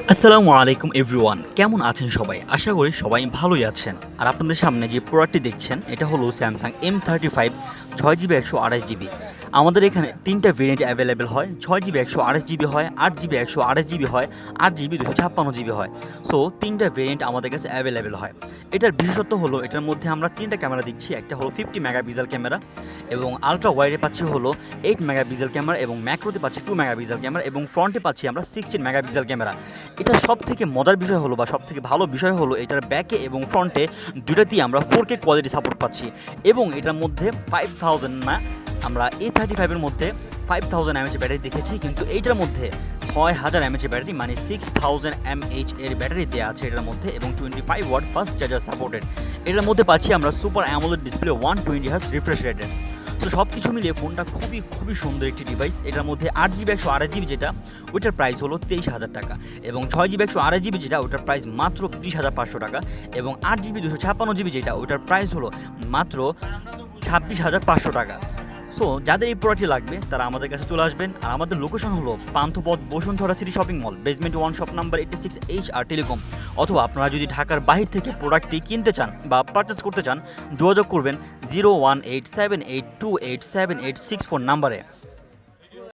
আসসালামু আলাইকুম এভরিওয়ান, কেমন আছেন সবাই? আশা করি সবাই ভালোই আছেন। আর আপনাদের সামনে যে প্রোডাক্টটি দেখছেন এটা হলো স্যামসাং M35 6GB 128GB। আমাদের এখানে তিনটা ভেরিয়েন্ট অ্যাভেলেবেল হয়। 6GB 128GB হয়, 8GB 128GB হয়, 8GB 256GB হয়। সো তিনটা ভেরিয়েন্ট আমাদের কাছে অ্যাভেলেবেল হয়। এটার বিশেষত্ব হলো এটার মধ্যে আমরা তিনটা ক্যামেরা দিচ্ছি। একটা হলো 50 মেগাপিক্সেল ক্যামেরা, এবং আলট্রা ওয়াইডে পাচ্ছি হলো 8 মেগাপিক্সেল ক্যামেরা, এবং ম্যাক্রোতে পাচ্ছি 2 মেগাপিক্সেল ক্যামেরা, এবং ফ্রন্টে পাচ্ছি আমরা 16 মেগাপিক্সেল ক্যামেরা। এটা সবথেকে মজার বিষয় হলো বা সবথেকে ভালো বিষয় হলো এটার ব্যাকে এবং ফ্রন্টে দুটাতেই আমরা 4K কোয়ালিটি সাপোর্ট পাচ্ছি। এবং এটার মধ্যে 5000 না, আমরা A35 এর মধ্যে 5000 mAh ব্যাটারি দেখেছি, কিন্তু এইটার মধ্যে 6000 mAh ব্যাটারি মানে 6000 mAh এর ব্যাটারি দেওয়া আছে এটার মধ্যে, এবং 25 ওয়াট ফাস্ট চার্জার সাপোর্টেড। এটার মধ্যে পাচ্ছি আমরা super AMOLED display 120 hertz refresh rated. So সব কিছু মিলিয়ে ফোনটা খুবই সুন্দর একটি ডিভাইস। এটার মধ্যে 8GB 128GB যেটা, ওইটার প্রাইস হলো 23,000 টাকা, এবং 6GB 128GB যেটা, ওইটার প্রাইস মাত্র 20,500 টাকা, এবং 8GB 256GB যেটা, ওইটার প্রাইস হলো মাত্র 26,500 টাকা। সো যাদের এই প্রোডাক্টটি লাগবে তারা আমাদের কাছে চলে আসবেন। আর আমাদের লোকেশন হলো Panthapath Bashundhara city shopping mall, basement 1, shop number 86, HR telecom. অথবা আপনারা যদি ঢাকার বাহির থেকে প্রোডাক্টটি কিনতে চান বা পারচেস করতে চান, যোগাযোগ করবেন 01878287864 নাম্বারে।